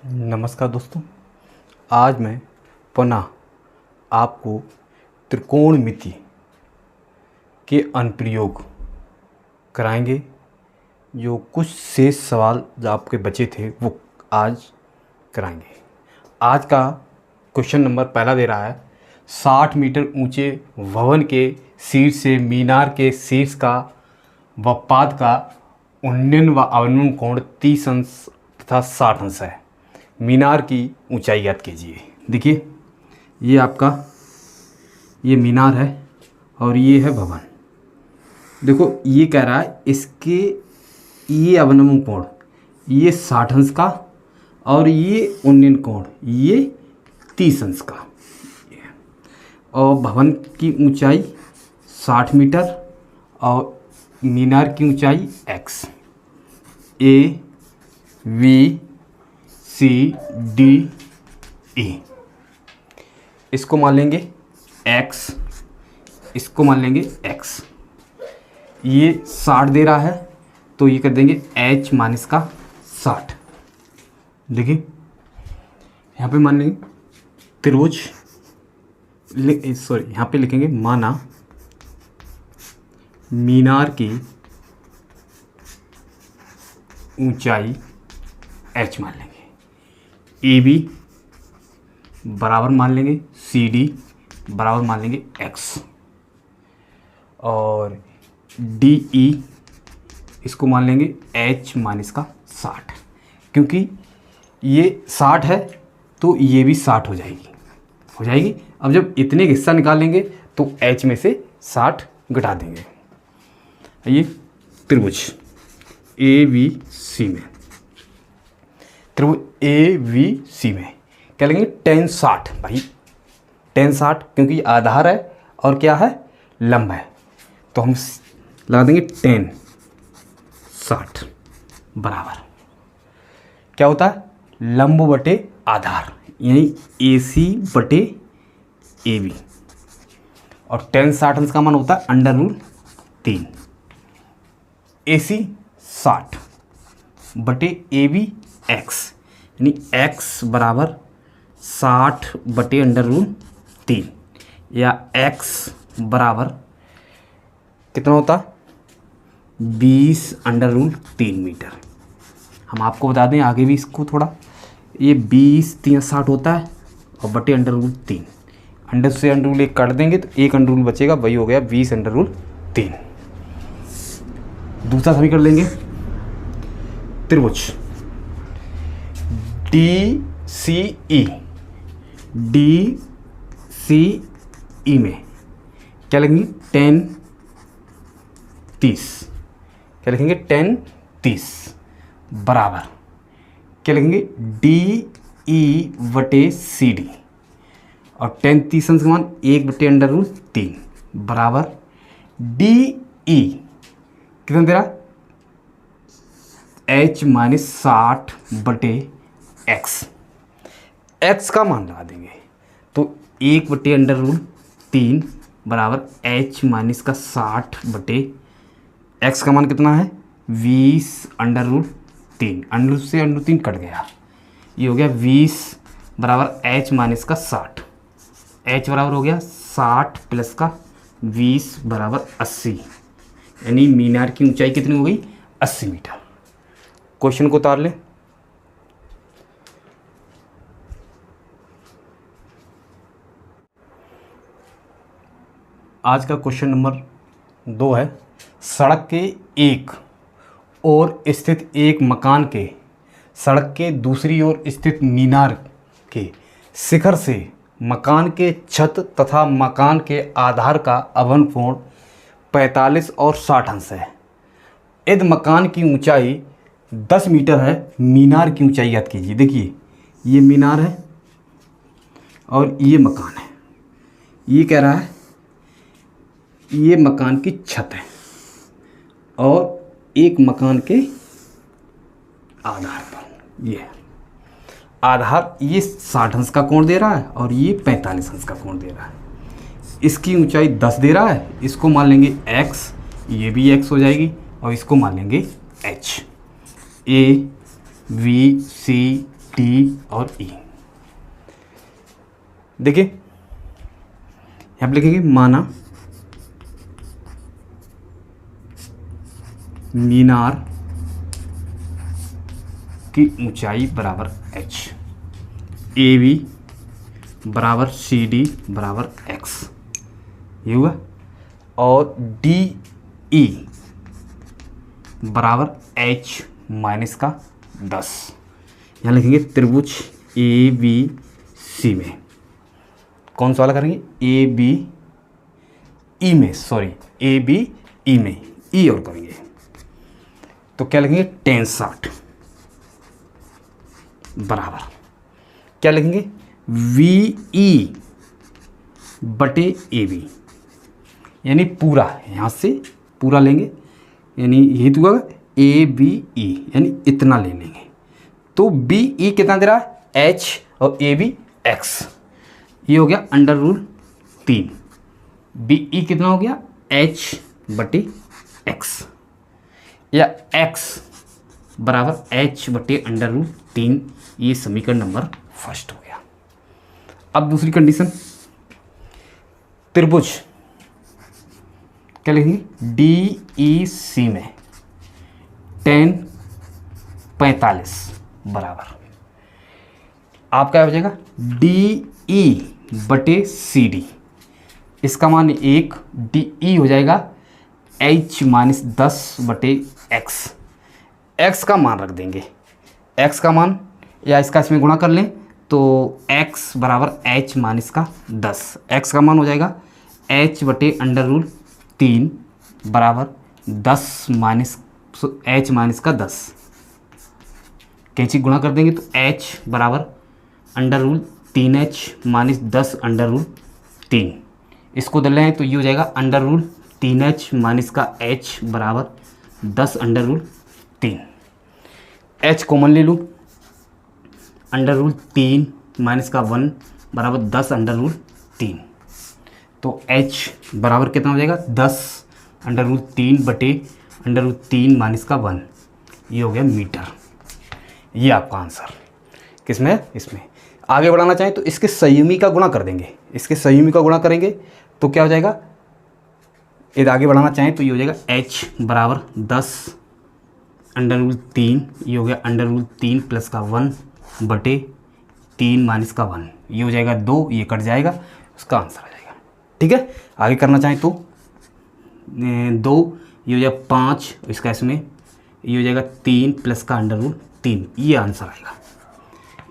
नमस्कार दोस्तों, आज मैं पुनः आपको त्रिकोणमिति के अनुप्रयोग कराएंगे। जो कुछ शेष सवाल जो आपके बचे थे वो आज कराएंगे। आज का क्वेश्चन नंबर पहला दे रहा है 60 मीटर ऊंचे भवन के शीर्ष से मीनार के शीर्ष का व पाद का उन्नयन व अवनमन कोण 30 अंश तथा 60 अंश है। मीनार की ऊंचाई ज्ञात कीजिए। देखिए, ये आपका ये मीनार है और ये है भवन। देखो, ये कह रहा है इसके ये अवनमन कोण ये 60 अंश का और ये उन्नयन कोण ये 30 अंश का, और भवन की ऊंचाई 60 मीटर और मीनार की ऊंचाई x। A B C D E इसको मान लेंगे x, इसको मान लेंगे x। ये 60 दे रहा है तो ये कर देंगे h माइनस का 60। देखिए, यहाँ पे मान लेंगे त्रिभुज, सॉरी यहाँ पे लिखेंगे माना मीनार की ऊंचाई h मान लेंगे, ए बी बराबर मान लेंगे सी डी बराबर मान लेंगे x, और डी ई इसको मान लेंगे h माइनस का 60। क्योंकि ये 60 है तो ये भी 60 हो जाएगी। अब जब इतने हिस्सा निकालेंगे तो h में से 60 घटा देंगे। ये त्रिभुज ए वी सी में, त्रिभुज ए वी सी में क्या लेंगे tan 60। भाई tan 60 क्योंकि आधार है और क्या है लंब है, तो हम लगा देंगे tan 60 बराबर क्या होता है लंब बटे आधार, यानी ए सी बटे ए बी, और tan 60 अंश का मान होता है √3। ए सी 60 बटे ए बी x, यानी x बराबर 60 बटे √3, या x बराबर कितना होता 20√3 मीटर। हम आपको बता दें आगे भी इसको थोड़ा, ये 20 3 60 होता है और बटे √3, अंडर से √1 काट देंगे तो एक √1 बचेगा, वही हो गया 20√3। दूसरा समीकरण लेंगे त्रिभुज डी सी ई में क्या लिखेंगे tan 30, क्या लिखेंगे tan 30 बराबर क्या लिखेंगे डी ई बटे सी डी, और tan 30 अंश का मान 1 बटे √3 बराबर डी ई कितना दे रहा h माइनस 60 बटे x का मान लगा देंगे तो 1 बटे √3 बराबर h माइनस का 60 बटे x का मान कितना है 20√3, अंडर से √3 कट गया, ये हो गया 20 बराबर h माइनस का 60, h बराबर हो गया 60 प्लस का 20 बराबर 80, यानी मीनार की ऊंचाई कितनी हो गई 80 मीटर। क्वेश्चन को उतार लें। आज का क्वेश्चन नंबर 2 है, सड़क के एक ओर स्थित एक मकान के सड़क के दूसरी ओर स्थित मीनार के शिखर से मकान के छत तथा मकान के आधार का अवनमन कोण 45 और 60 अंश है। यदि मकान की ऊंचाई 10 मीटर है, मीनार की ऊंचाई याद कीजिए। देखिए, ये मीनार है और ये मकान है। ये कह रहा है ये मकान की छत है और एक मकान के आधार पर ये आधार, ये 60 अंश का कोण दे रहा है और ये 45 अंश का कोण दे रहा है। इसकी ऊंचाई 10 दे रहा है, इसको मान लेंगे x, ये भी x हो जाएगी, और इसको मान लेंगे h। A B C D और ई। देखिए यहाँ पे लिखेंगे माना मीनार की ऊंचाई बराबर h, ए बी बराबर सी डी बराबर x, ये हुआ, और डी ई बराबर h माइनस का 10। यहाँ लिखेंगे त्रिभुज ए बी सी में, कौन सा वाला करेंगे, ए बी ई में, सॉरी ए बी ई में, ई और करेंगे तो क्या लिखेंगे tan 60 बराबर क्या लिखेंगे वी ई बटे ए बी, यानी पूरा, यहाँ से पूरा लेंगे यानी ये तो ए बी ई यानी इतना ले लेंगे, तो बी ई कितना दे रहा है h और ए बी x, ये हो गया अंडर रूल 3, बी ई कितना हो गया h बटे x, या x बराबर h बटे अंडर रूल 3, ये समीकरण नंबर फर्स्ट हो गया। अब दूसरी कंडीशन, त्रिभुज क्या लिखेंगे डी ई सी में tan 45 बराबर, आप क्या हो जाएगा डी ई बटे सी डी, इसका मान 1, डी ई हो जाएगा h माइनस 10 बटे x, x का मान रख देंगे, x का मान या इसका इसमें गुणा कर लें तो x बराबर h माइनस का 10, x का मान हो जाएगा h बटे अंडर रूल 3 बराबर 10 माइनस h माइनस का 10, कैंची गुणा कर देंगे तो h बराबर under rule 3h minus 10 under rule 3, इसको दे लें तो ये हो जाएगा अंडर रूल 3h माइनस का h बराबर 10 अंडर रूल 3, h कॉमन ले लूँ, अंडर रूल 3 माइनस का 1 बराबर 10 अंडर रूल 3, तो h बराबर कितना हो जाएगा 10 अंडर रूल 3 बटे अंडर रूल 3 माइनस का 1, ये हो गया मीटर। ये आपका आंसर किसमें है, इसमें। आगे बढ़ाना चाहें तो इसके संयुमी का गुणा कर देंगे, इसके संयुमी का गुणा करेंगे तो क्या हो जाएगा, यदि आगे बढ़ाना चाहें तो ये हो जाएगा h बराबर 10 अंडर रूल 3, ये हो गया अंडर रूल 3 प्लस का 1 बटे 3 माइनस का 1, ये हो जाएगा 2, ये कट जाएगा, उसका आंसर आ जाएगा। ठीक है, आगे करना चाहें तो 2, ये हो जाएगा 5, इसका इसमें ये हो जाएगा 3 प्लस का अंडर रूल 3, ये आंसर आएगा।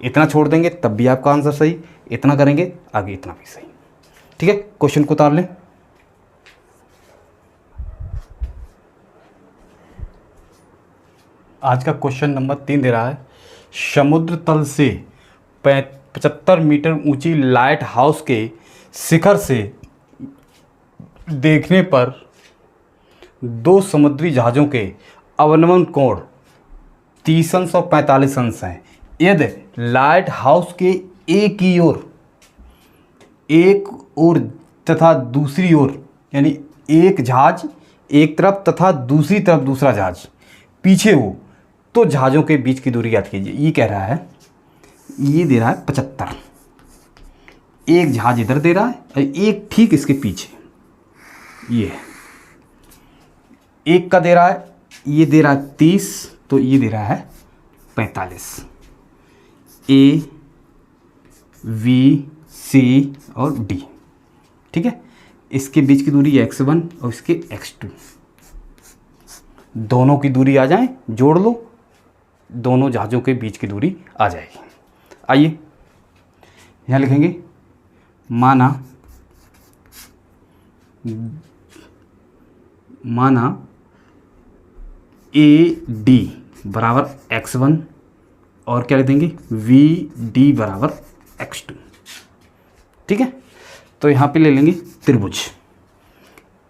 इतना छोड़ देंगे तब भी आपका आंसर सही, इतना करेंगे आगे इतना भी सही। ठीक है, क्वेश्चन को उतार लें। आज का क्वेश्चन नंबर 3 दे रहा है, समुद्र तल से 75 मीटर ऊंची लाइट हाउस के शिखर से देखने पर 2 समुद्री जहाज़ों के अवनमन कोण 30 अंश और 45 अंश हैं। यदि लाइट हाउस के एक ओर तथा दूसरी ओर, यानी एक जहाज एक तरफ तथा दूसरी तरफ दूसरा जहाज पीछे हो, तो जहाज़ों के बीच की दूरी ज्ञात कीजिए। ये कह रहा है, ये दे रहा है 75, एक जहाज इधर दे रहा है और एक ठीक इसके पीछे, ये एक का दे रहा है, ये दे रहा है 30, तो ये दे रहा है 45। ए वी सी और डी, ठीक है, इसके बीच की दूरी x1 और इसके x2, दोनों की दूरी आ जाए, जोड़ लो, दोनों जहाज़ों के बीच की दूरी आ जाएगी। आइए यहाँ लिखेंगे, माना ए डी बराबर x1 और क्या लिख देंगे वी डी बराबर x2। ठीक है, तो यहाँ पे ले लेंगे त्रिभुज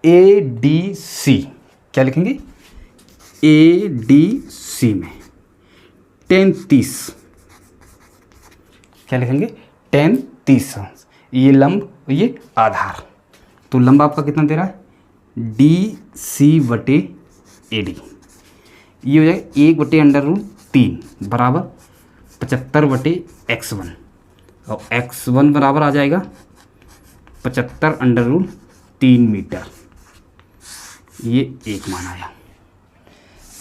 ए डी सी, क्या लिखेंगे ए डी सी में tan 30, क्या लिखेंगे tan 30 अंश, ये लंब ये आधार, तो लंब आपका कितना दे रहा है डी सी बटे ए डी, ये हो जाएगा 1 बटे अंडर रूट 3 बराबर 75/x1 और x1 बराबर आ जाएगा 75√3 मीटर। ये एक मान आया।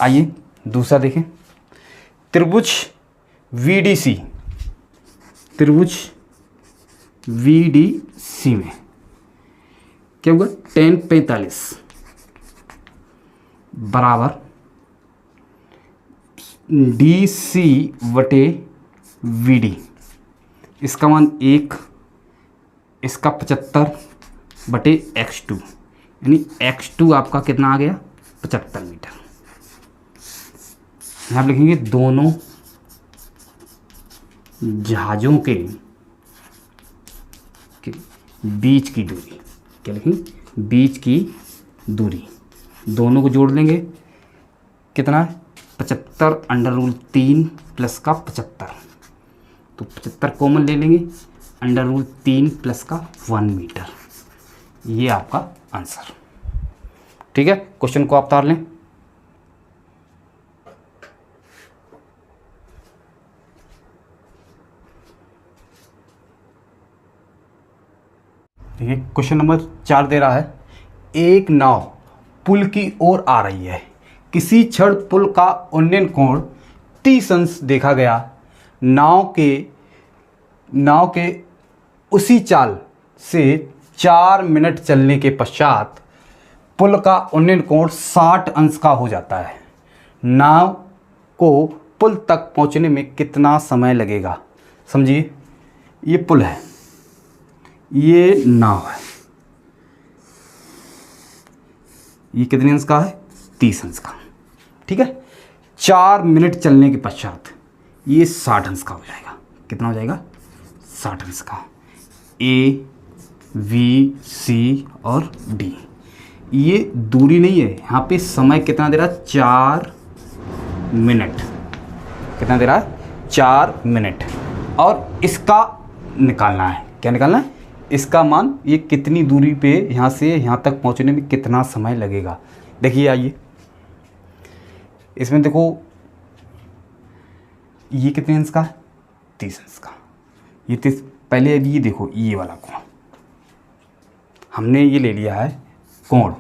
आइए दूसरा देखें। त्रिभुज VDC में क्या होगा, 10/45 बराबर DC/VD। इसका मान 1, इसका 75/x2, यानी x2 आपका कितना आ गया, 75 मीटर। यहाँ आप लिखेंगे दोनों जहाज़ों के बीच की दूरी। क्या लिखेंगे, बीच की दूरी। दोनों को जोड़ लेंगे, कितना है, 75√3 प्लस का 75, तो 75 कॉमन ले लेंगे, √3 प्लस का 1 मीटर। ये आपका आंसर। ठीक है, क्वेश्चन को आप तार लें। देखिए क्वेश्चन नंबर 4 दे रहा है, एक नाव पुल की ओर आ रही है। किसी क्षण पुल का उन्नयन कोण 30 अंश देखा गया। नाव के उसी चाल से 4 मिनट चलने के पश्चात पुल का उन्नयन कोण 60 अंश का हो जाता है। नाव को पुल तक पहुंचने में कितना समय लगेगा? समझिए, ये पुल है, ये नाव है, ये कितने अंश का है, 30 अंश का। ठीक है, 4 मिनट चलने के पश्चात ये 60 अंश का हो जाएगा। कितना हो जाएगा, 60 अंश का। A, V, C और D, ये दूरी नहीं है, यहाँ पे समय कितना दे रहा है, 4 मिनट। कितना दे रहा है, 4 मिनट। और इसका निकालना है, क्या निकालना है, इसका मान, ये कितनी दूरी पे यहाँ से यहाँ तक पहुँचने में कितना समय लगेगा। देखिए आइए, इसमें देखो ये कितने अंश का है, 30 अंश का। ये 30, पहले अभी ये देखो, ये वाला कोण हमने ये ले लिया है कोण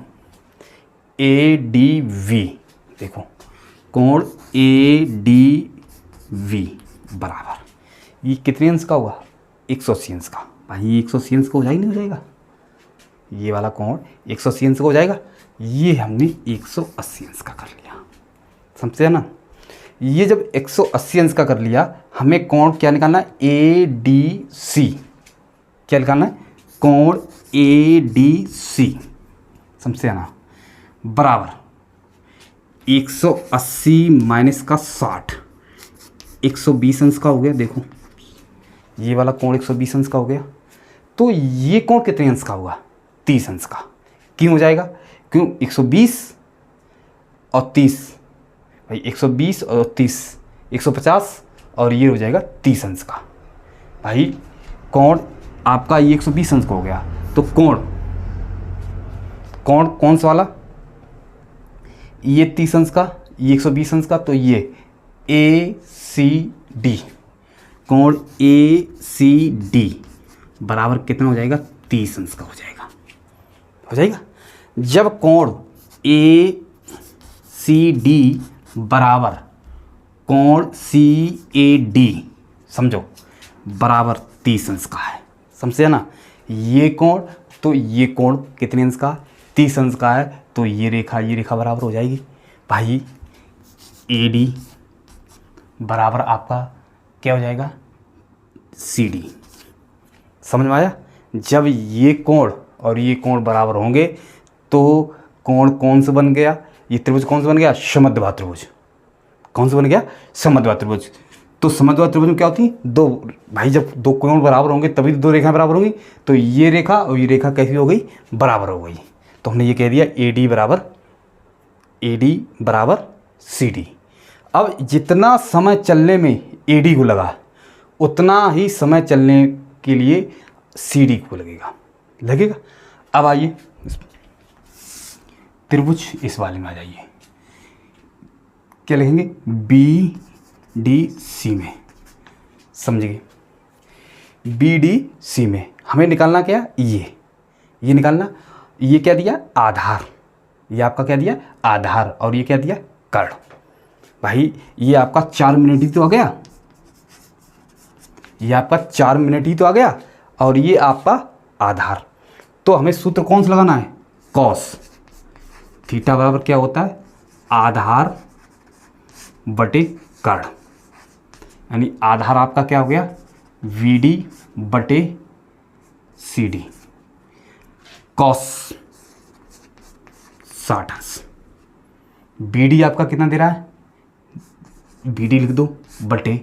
ADV। देखो कोण ADV बराबर, ये कितने अंश का हुआ, 180 अंश का। भाई 180 अंश का हो जाएगा, नहीं हो जाएगा, ये वाला कोण 180 अंश का हो जाएगा। ये हमने 180 अंश का कर लिया, समझे ना। ये जब 180 अंश का कर लिया, हमें कोण क्या निकालना है, ADC। क्या निकालना है, कोण ADC, समझे ना, बराबर 180 माइनस का 60, 120 अंश का हो गया। देखो ये वाला कोण 120 अंश का हो गया, तो ये कोण कितने अंश का होगा, 30 अंश का। क्यों हो जाएगा, क्यों, 120 और 30, भाई 120 और 30 150, और ये हो जाएगा 30 अंश का। भाई कोण आपका ये 120 अंश का हो गया, तो कोण कौन सा वाला, ये 30 अंश का, ये 120 अंश का, तो ये ACD, कोण ACD बराबर कितना हो जाएगा, 30 अंश का हो जाएगा। हो जाएगा, जब कोण ACD बराबर कोण CAD, समझो, बराबर 30 अंश का है, समझे ना। ये कोण, तो ये कोण कितने अंश का, 30 अंश का है, तो ये रेखा बराबर हो जाएगी। भाई AD बराबर आपका क्या हो जाएगा, CD। समझ में आया। जब ये कोण और ये कोण बराबर होंगे तो कोण कौन सा बन गया, ये त्रिभुज कौन सा बन गया, समद्विबाहु त्रिभुज। कौन सा बन गया, समद्विबाहु त्रिभुज। तो समद्विबाहु त्रिभुज में क्या होती है, दो, भाई जब दो कोण बराबर होंगे तभी दो रेखाएं बराबर होंगी। तो ये रेखा और ये रेखा कैसी हो गई, बराबर हो गई। तो हमने ये कह दिया AD बराबर CD। अब जितना समय चलने में AD को लगा, उतना ही समय चलने के लिए CD को लगेगा। अब आइए त्रिभुज इस वाले में आ जाइए, क्या लिखेंगे, BDC में समझिए, BDC में हमें निकालना क्या, ये निकालना, ये क्या दिया, आधार, ये आपका क्या दिया, आधार, और ये क्या दिया, कर्ण। भाई ये आपका 4 मिनट ही तो आ गया, ये आपका 4 मिनट ही तो आ गया, और ये आपका आधार। तो हमें सूत्र कौन सा लगाना है, कॉस थीटा बराबर क्या होता है, आधार बटे कर्ण, यानी आधार आपका क्या हो गया, VD बटे CD, कॉस 60। BD आपका कितना दे रहा है, BD लिख दो, बटे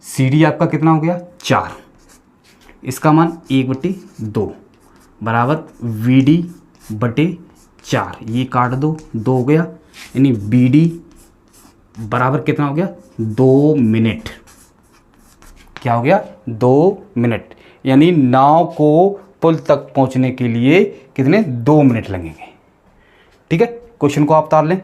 CD आपका कितना हो गया, 4, इसका मान 1/2 बराबर VD बटे 4, ये काट दो, 2 हो गया, यानी BD बराबर कितना हो गया, 2 मिनट। क्या हो गया, 2 मिनट, यानी नाव को पुल तक पहुंचने के लिए कितने, 2 मिनट लगेंगे। ठीक है, क्वेश्चन को आप उतार लें।